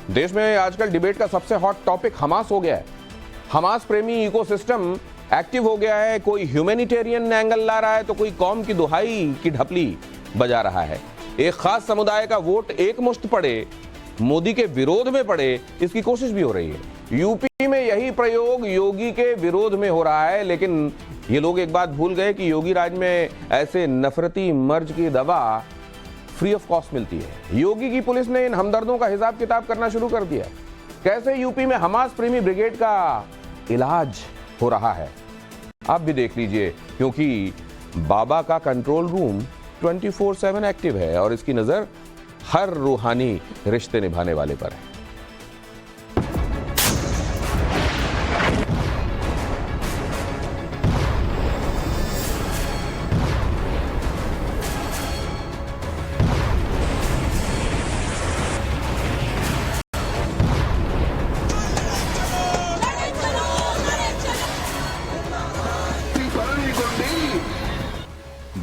देश में आजकल डिबेट का सबसे हॉट टॉपिक हमास हो गया है। हमास प्रेमी इकोसिस्टम एक्टिव हो गया है। कोई ह्यूमैनिटेरियन एंगल ला रहा है तो कोई कौम की दुहाई की ढपली बजा रहा है। एक खास समुदाय का वोट एक मुश्त पड़े, मोदी के विरोध में पड़े, इसकी कोशिश भी हो रही है। यूपी में यही प्रयोग योगी के विरोध में हो रहा है, लेकिन ये लोग एक बात भूल गए कि योगी राज में ऐसे नफरती मर्ज की दवा फ्री ऑफ कॉस्ट मिलती है। योगी की पुलिस ने इन हमदर्दों का हिसाब किताब करना शुरू कर दिया। कैसे यूपी में हमास प्रेमी ब्रिगेड का इलाज हो रहा है, आप भी देख लीजिए, क्योंकि बाबा का कंट्रोल रूम 24/7 एक्टिव है और इसकी नजर हर रूहानी रिश्ते निभाने वाले पर है।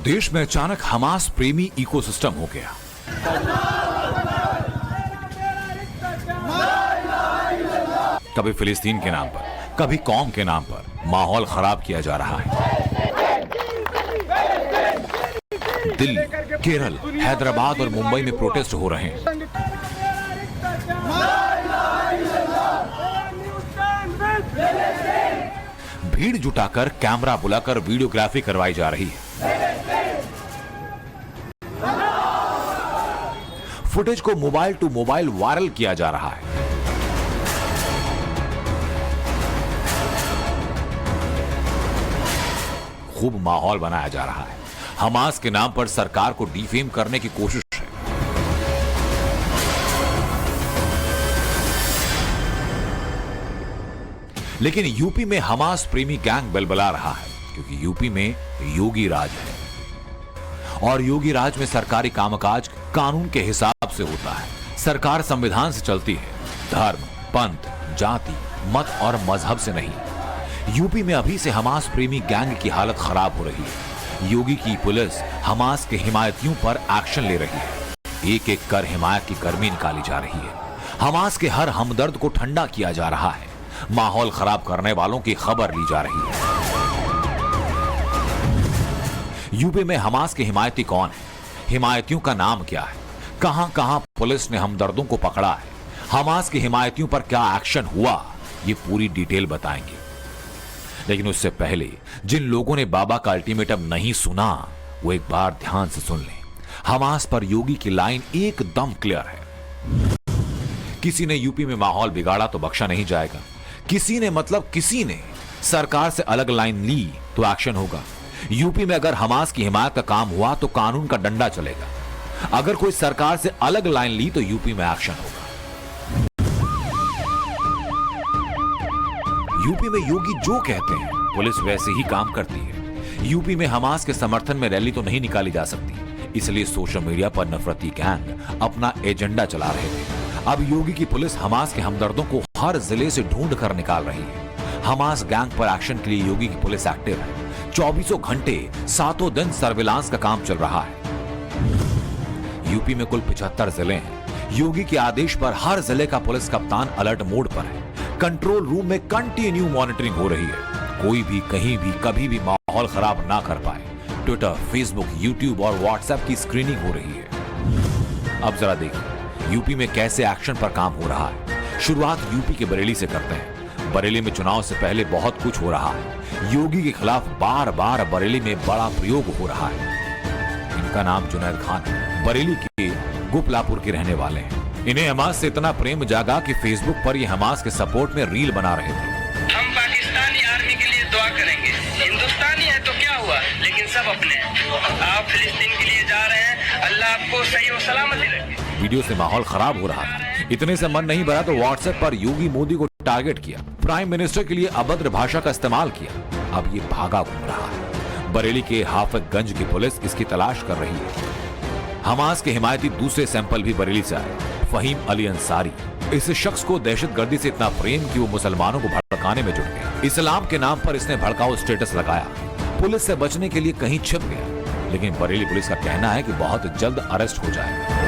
देश में अचानक हमास प्रेमी इकोसिस्टम हो गया। कभी फिलिस्तीन के नाम पर, कभी कौम के नाम पर माहौल खराब किया जा रहा है। दिल्ली, केरल, हैदराबाद और मुंबई में प्रोटेस्ट हो रहे हैं। भीड़ जुटाकर कैमरा बुलाकर वीडियोग्राफी करवाई जा रही है। फुटेज को मोबाइल टू मोबाइल वायरल किया जा रहा है। खूब माहौल बनाया जा रहा है। हमास के नाम पर सरकार को डिफेम करने की कोशिश है। लेकिन यूपी में हमास प्रेमी गैंग बलबला रहा है, क्योंकि यूपी में योगी राज है और योगी राज में सरकारी कामकाज कानून के हिसाब से होता है। सरकार संविधान से चलती है, धर्म, पंथ, जाति, मत और मजहब से नहीं। यूपी में अभी से हमास प्रेमी गैंग की हालत खराब हो रही है। योगी की पुलिस हमास के हिमायतियों पर एक्शन ले रही है। एक एक कर हिमायत की गर्मी निकाली जा रही है। हमास के हर हमदर्द को ठंडा किया जा रहा है। माहौल खराब करने वालों की खबर ली जा रही है। यूपी में हमास के हिमायती कौन है, हिमायतियों का नाम क्या है, कहां कहां पुलिस ने हमदर्दों को पकड़ा है, हमास के हिमायतियों पर क्या एक्शन हुआ, ये पूरी डिटेल बताएंगे। लेकिन उससे पहले जिन लोगों ने बाबा का अल्टीमेटम नहीं सुना, वो एक बार ध्यान से सुन लें। हमास पर योगी की लाइन एकदम क्लियर है। किसी ने यूपी में माहौल बिगाड़ा तो बख्शा नहीं जाएगा। किसी ने, मतलब किसी ने सरकार से अलग लाइन ली तो एक्शन होगा। यूपी में अगर हमास की हिमायत का काम हुआ तो कानून का डंडा चलेगा। अगर कोई सरकार से अलग लाइन ली तो यूपी में एक्शन होगा। यूपी में योगी जो कहते हैं पुलिस वैसे ही काम करती है। यूपी में हमास के समर्थन में रैली तो नहीं निकाली जा सकती, इसलिए सोशल मीडिया पर नफरती गैंग अपना एजेंडा चला रहे थे। अब योगी की पुलिस हमास के हमदर्दों को हर जिले से ढूंढ कर निकाल रही है। हमास गैंग पर एक्शन के लिए योगी की पुलिस एक्टिव है। 24 घंटे 7 दिन सर्विलांस का काम चल रहा है। यूपी में कुल 75 जिले हैं। योगी के आदेश पर हर जिले का पुलिस कप्तान अलर्ट मोड पर है। कंट्रोल रूम में कंटिन्यू मॉनिटरिंग हो रही है। कोई भी कहीं भी कभी भी माहौल खराब ना कर पाए। ट्विटर, फेसबुक, यूट्यूब और व्हाट्सएप की स्क्रीनिंग हो रही है। अब जरा देखिए यूपी में कैसे एक्शन पर काम हो रहा है। शुरुआत यूपी के बरेली से करते हैं। बरेली में चुनाव से पहले बहुत कुछ हो रहा है। योगी के खिलाफ बार बार बरेली में बड़ा प्रयोग हो रहा है। इनका नाम जुनैद खान है। बरेली के गुपलापुर के रहने वाले हैं। इन्हें हमास से इतना प्रेम जागा कि फेसबुक पर ये हमास के सपोर्ट में रील बना रहे थे। हम पाकिस्तानी आर्मी के लिए दुआ करेंगे। हिंदुस्तानी है तो क्या हुआ, लेकिन सब अपने हैं। आप फिलिस्तीन के लिए जा रहे हैं, अल्लाह आपको सही और सलामती रखे। वीडियो से माहौल खराब हो रहा था। इतने से मन नहीं भरा तो व्हाट्सएप पर योगी मोदी को टारगेट किया। प्राइम मिनिस्टर के लिए अभद्र भाषा का इस्तेमाल किया। अब ये भागा घूम रहा है। बरेली के हाफिजगंज की पुलिस इसकी तलाश कर रही है। हमास के हिमायती दूसरे सैंपल भी बरेली से आए। फहीम अली अंसारी। इस शख्स को दहशतगर्दी से इतना प्रेम कि वो मुसलमानों को भड़काने में जुट गया। इस्लाम के नाम पर इसने भड़काऊ स्टेटस लगाया। पुलिस से बचने के लिए कहीं छिप गया। लेकिन बरेली पुलिस का कहना है कि बहुत जल्द अरेस्ट हो जाएगा।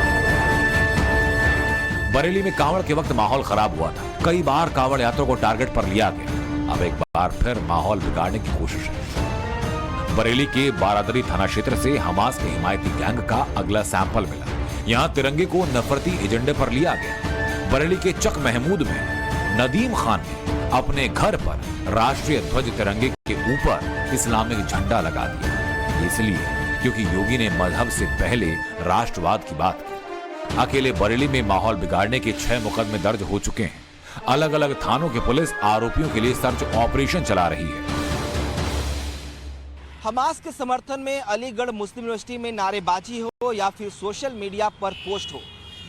बरेली में कांवड़ के वक्त माहौल खराब हुआ था। कई बार कांवड़ यात्रियों को टारगेट पर लिया गया। अब एक बार फिर माहौल बिगाड़ने की कोशिश है। बरेली के बारादरी थाना क्षेत्र से हमास के हिमायती गैंग का अगला सैंपल मिला। यहाँ तिरंगे को नफरती एजेंडे पर लिया गया। बरेली के चक महमूद में नदीम खान ने अपने घर पर राष्ट्रीय ध्वज तिरंगे के ऊपर इस्लामिक झंडा लगा दिया। इसलिए क्योंकि योगी ने मजहब से पहले राष्ट्रवाद की बात की। अकेले बरेली में माहौल बिगाड़ने के 6 मुकदमे दर्ज हो चुके हैं। अलग अलग थानों की पुलिस आरोपियों के लिए सर्च ऑपरेशन चला रही है। हमास के समर्थन में अलीगढ़ मुस्लिम यूनिवर्सिटी में नारेबाजी हो या फिर सोशल मीडिया पर पोस्ट हो,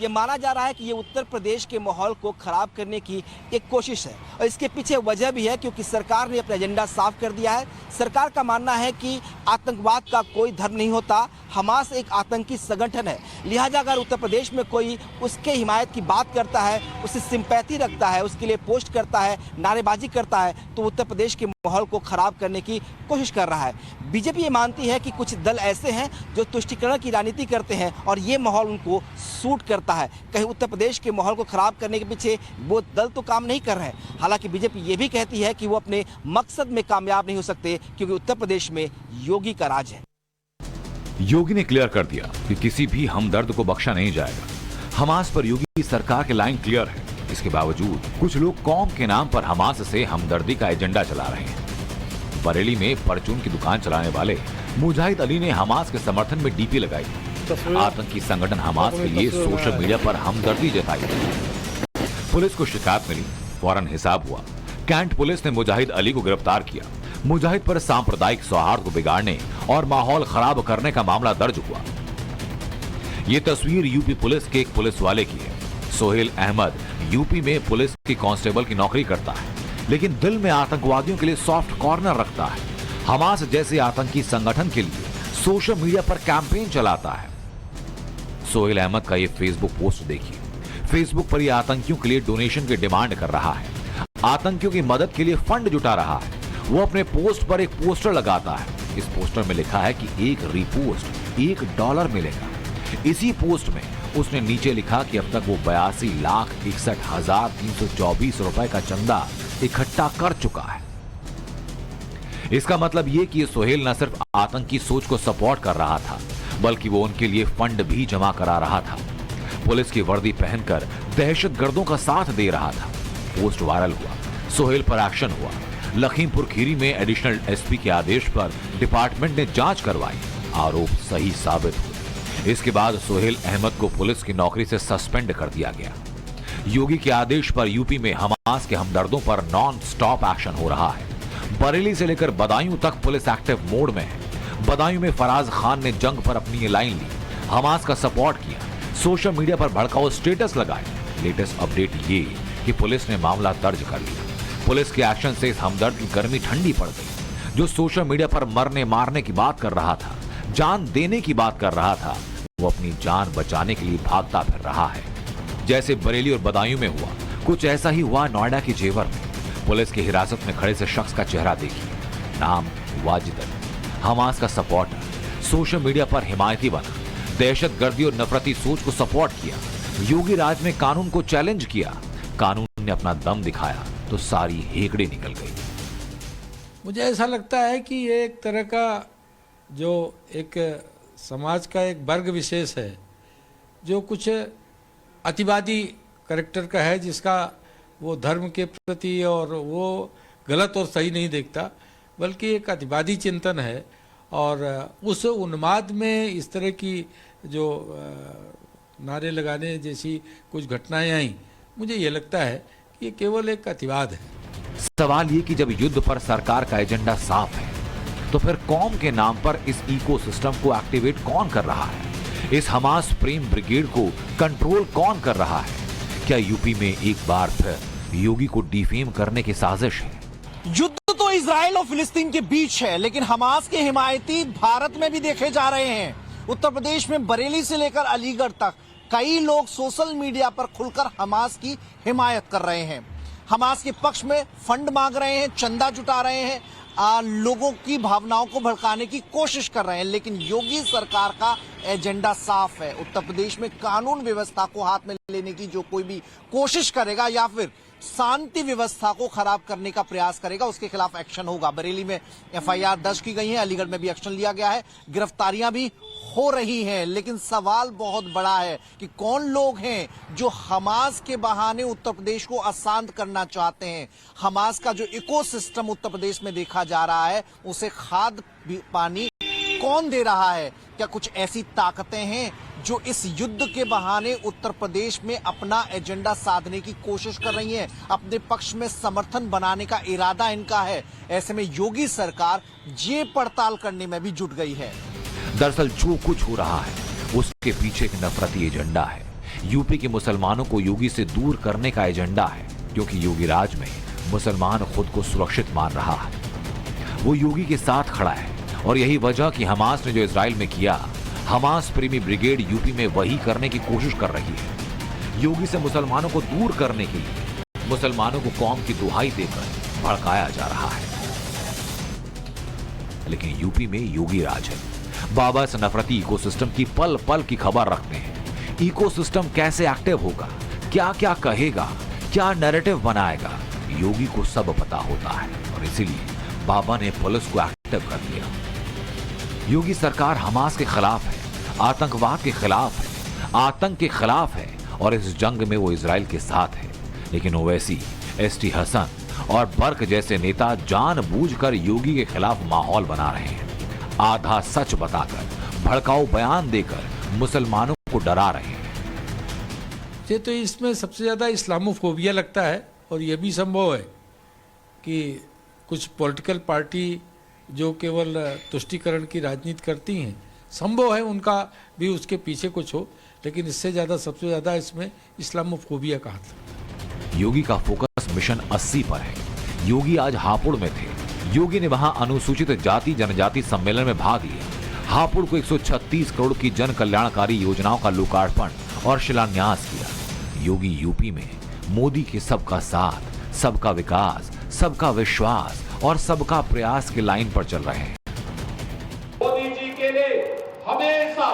ये माना जा रहा है कि ये उत्तर प्रदेश के माहौल को खराब करने की एक कोशिश है। और इसके पीछे वजह भी है क्योंकि सरकार ने अपना एजेंडा साफ कर दिया है। सरकार का मानना है कि आतंकवाद का कोई धर्म नहीं होता, हमास एक आतंकी संगठन है। लिहाजा अगर उत्तर प्रदेश में कोई उसके हिमायत की बात करता है, उससे सिंपैथी रखता है, उसके लिए पोस्ट करता है, नारेबाजी करता है, तो उत्तर प्रदेश के माहौल को खराब करने की कोशिश कर रहा है। बीजेपी ये मानती है कि कुछ दल ऐसे हैं जो तुष्टीकरण की राजनीति करते हैं और ये माहौल उनको सूट करता है। कहीं उत्तर प्रदेश के माहौल को खराब करने के पीछे वो दल तो काम नहीं कर रहे हैं। हालांकि बीजेपी ये भी कहती है कि वो अपने मकसद में कामयाब नहीं हो सकते क्योंकि उत्तर प्रदेश में योगी का राज है। योगी ने क्लियर कर दिया कि किसी भी हमदर्द को बख्शा नहीं जाएगा। हमास पर योगी की सरकार की लाइन क्लियर है। इसके बावजूद कुछ लोग कौम के नाम पर हमास से हमदर्दी का एजेंडा चला रहे हैं। बरेली में परचून की दुकान चलाने वाले मुजाहिद अली ने हमास के समर्थन में डीपी लगाई। आतंकी संगठन हमास के लिए सोशल मीडिया पर हमदर्दी जताई। पुलिस को शिकायत मिली, फौरन हिसाब हुआ। कैंट पुलिस ने मुजाहिद अली को गिरफ्तार किया। मुजाहिद पर सांप्रदायिक सौहार्द को बिगाड़ने और माहौल खराब करने का मामला दर्ज हुआ। ये तस्वीर यूपी पुलिस के एक पुलिस वाले की है। सोहेल अहमद यूपी में पुलिस की कांस्टेबल की नौकरी करता है, लेकिन दिल में आतंकवादियों के लिए सॉफ्ट कॉर्नर रखता है। हमास जैसे आतंकी संगठन के लिए सोशल मीडिया पर कैंपेन चलाता है। सोहेल अहमद का ये फेसबुक पोस्ट देखिए। फेसबुक पर ये आतंकियों के लिए डोनेशन की डिमांड कर रहा है, आतंकियों की मदद के लिए फंड जुटा रहा है। वो अपने पोस्ट पर एक पोस्टर लगाता है। इस पोस्टर में लिखा है कि एक रीपोस्ट $1 मिलेगा। इसी पोस्ट में उसने नीचे लिखा कि अब तक वो 82,61,324 रुपए का चंदा इकट्ठा कर चुका है। इसका मतलब ये कि सोहेल न सिर्फ आतंकी सोच को सपोर्ट कर रहा था, बल्कि वो उनके लिए फंड भी जमा करा रहा था। पुलिस की वर्दी पहनकर दहशतगर्दों का साथ दे रहा था। पोस्ट वायरल हुआ, सोहेल पर एक्शन हुआ। लखीमपुर खीरी में एडिशनल एसपी के आदेश पर डिपार्टमेंट ने जांच करवाई। आरोप सही साबित हुए। इसके बाद सोहेल अहमद को पुलिस की नौकरी से सस्पेंड कर दिया गया। योगी के आदेश पर यूपी में हमास के हमदर्दों पर नॉन स्टॉप एक्शन हो रहा है। बरेली से लेकर बदायूं तक पुलिस एक्टिव मोड में है। बदायूं में फराज खान ने जंग पर अपनी ये लाइन ली, हमास का सपोर्ट किया, सोशल मीडिया पर भड़काऊ स्टेटस लगाए। लेटेस्ट अपडेट ये कि पुलिस ने मामला दर्ज कर लिया। पुलिस के एक्शन से इस हमदर्द की गर्मी ठंडी पड़ गई। जो सोशल मीडिया पर मरने मारने की बात कर रहा था, जान देने की बात कर रहा था, वो अपनी जान बचाने के लिए भागता फिर रहा है। जैसे बरेली और बदायूं में हुआ, कुछ ऐसा ही हुआ नोएडा के जेवर में। पुलिस की हिरासत में खड़े से शख्स का चेहरा देखिए, नाम वाजिद अली, हमास का सपोर्टर, सोशल मीडिया पर हिमायती बना, दहशतगर्दी और नफरती सोच को सपोर्ट किया। योगी राज में कानून को चैलेंज किया। कानून ने अपना दम दिखाया तो सारी हेकड़ी निकल गई। मुझे ऐसा लगता है कि ये एक तरह का जो एक समाज का एक वर्ग विशेष है जो कुछ अतिवादी कैरेक्टर का है, जिसका वो धर्म के प्रति और वो गलत और सही नहीं देखता, बल्कि एक अतिवादी चिंतन है। और उस उन्माद में इस तरह की जो नारे लगाने जैसी कुछ घटनाएं आई, मुझे ये लगता है कि ये केवल एक अतिवाद है। सवाल ये कि जब युद्ध पर सरकार का एजेंडा साफ है, तो फिर कौम के नाम पर इस इकोसिस्टम को एक्टिवेट कौन कर रहा है? इस हमास प्रेम ब्रिगेड को कंट्रोल कौन कर रहा है? क्या यूपी में एक बार फिर योगी को डिफेम करने की साजिश है? युद्ध तो इजराइल और फिलिस्तीन के बीच है, लेकिन हमास के हिमायती भारत में भी देखे जा रहे हैं। उत्तर प्रदेश में बरेली से लेकर अलीगढ़ तक कई लोग सोशल मीडिया पर खुलकर हमास की हिमायत कर रहे हैं, हमास के पक्ष में फंड मांग रहे हैं, चंदा जुटा रहे हैं, लोगों की भावनाओं को भड़काने की कोशिश कर रहे हैं। लेकिन योगी सरकार का एजेंडा साफ है। उत्तर प्रदेश में कानून व्यवस्था को हाथ में लेने की जो कोई भी कोशिश करेगा या फिर शांति व्यवस्था को खराब करने का प्रयास करेगा, उसके खिलाफ एक्शन होगा। बरेली में एफआईआर दर्ज की गई है, अलीगढ़ में भी एक्शन लिया गया है, गिरफ्तारियां भी हो रही हैं। लेकिन सवाल बहुत बड़ा है कि कौन लोग हैं जो हमास के बहाने उत्तर प्रदेश को अशांत करना चाहते हैं। हमास का जो इकोसिस्टम उत्तर प्रदेश में देखा जा रहा है, उसे खाद पानी कौन दे रहा है? क्या कुछ ऐसी ताकतें हैं जो इस युद्ध के बहाने उत्तर प्रदेश में अपना एजेंडा साधने की कोशिश कर रही हैं, अपने पक्ष में समर्थन बनाने का इरादा इनका है? ऐसे में योगी सरकार ये पड़ताल करने में भी जुट गई है। दरअसल जो कुछ हो रहा है उसके पीछे एक नफरती एजेंडा है। यूपी के मुसलमानों को योगी से दूर करने का एजेंडा है, क्योंकि योगी राज में मुसलमान खुद को सुरक्षित मान रहा है। वो योगी के साथ खड़ा है और यही वजह कि हमास ने जो इजराइल में किया, हमास प्रेमी ब्रिगेड यूपी में वही करने की कोशिश कर रही है। योगी से मुसलमानों को दूर करने के लिए मुसलमानों को कौम की दुहाई देकर भड़काया जा रहा है। लेकिन यूपी में योगी राज है। बाबा इस नफरती इकोसिस्टम की पल पल की खबर रखते हैं। इकोसिस्टम कैसे एक्टिव होगा, क्या क्या कहेगा, क्या नैरेटिव बनाएगा, योगी को सब पता होता है और इसीलिए बाबा ने पुलिस को एक्टिव कर दिया। योगी सरकार हमास के खिलाफ है, आतंकवाद के खिलाफ है, आतंक के खिलाफ है और इस जंग में वो इजराइल के साथ है। लेकिन ओवैसी, एसटी हसन और बर्क जैसे नेता जानबूझकर योगी के खिलाफ माहौल बना रहे हैं। आधा सच बताकर, भड़काऊ बयान देकर मुसलमानों को डरा रहे हैं। ये तो इसमें सबसे ज़्यादा इस्लामोफोबिया लगता है और यह भी संभव है कि कुछ पॉलिटिकल पार्टी जो केवल तुष्टीकरण की राजनीति करती हैं, संभव है उनका भी उसके पीछे कुछ हो, लेकिन इससे ज़्यादा सबसे ज़्यादा इसमें इस्लामोफोबिया का हाथ है। योगी का फोकस मिशन 80 पर है। योगी आज हापुड़ में थे। योगी ने वहां अनुसूचित जाति जनजाति सम्मेलन में भाग लिया। हापुड़ को 136 करोड़ की जन कल्याणकारी योजनाओं का लोकार्पण और शिलान्यास किया। योगी यूपी में मोदी के सबका साथ, सबका विकास, सबका विश्वास और सबका प्रयास के लाइन पर चल रहे हैं। मोदी जी के लिए हमेशा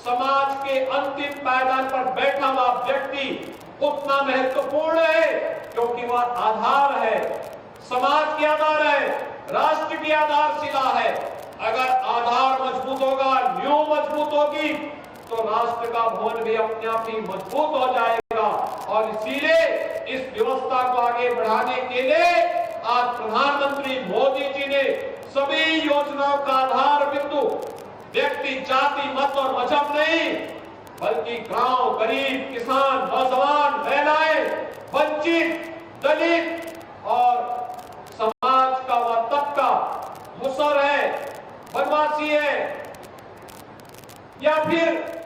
समाज के अंतिम पायदान पर बैठा हुआ व्यक्ति उतना महत्वपूर्ण है, क्योंकि वह आधार है, समाज की आधार है, राष्ट्र की आधारशिला है। अगर आधार मजबूत होगा, नींव मजबूत होगी, तो राष्ट्र का भवन भी अपने आप ही मजबूत हो जाएगा। और इसीलिए इस व्यवस्था को आगे बढ़ाने के लिए आज प्रधानमंत्री मोदी जी ने सभी योजनाओं का आधार बिंदु व्यक्ति, जाति, मत और मजहब नहीं, बल्कि गांव, गरीब, किसान, नौजवान, महिलाएं, वंचित, दलित और समाज का वह तबका, मुसर है, वनवासी है या फिर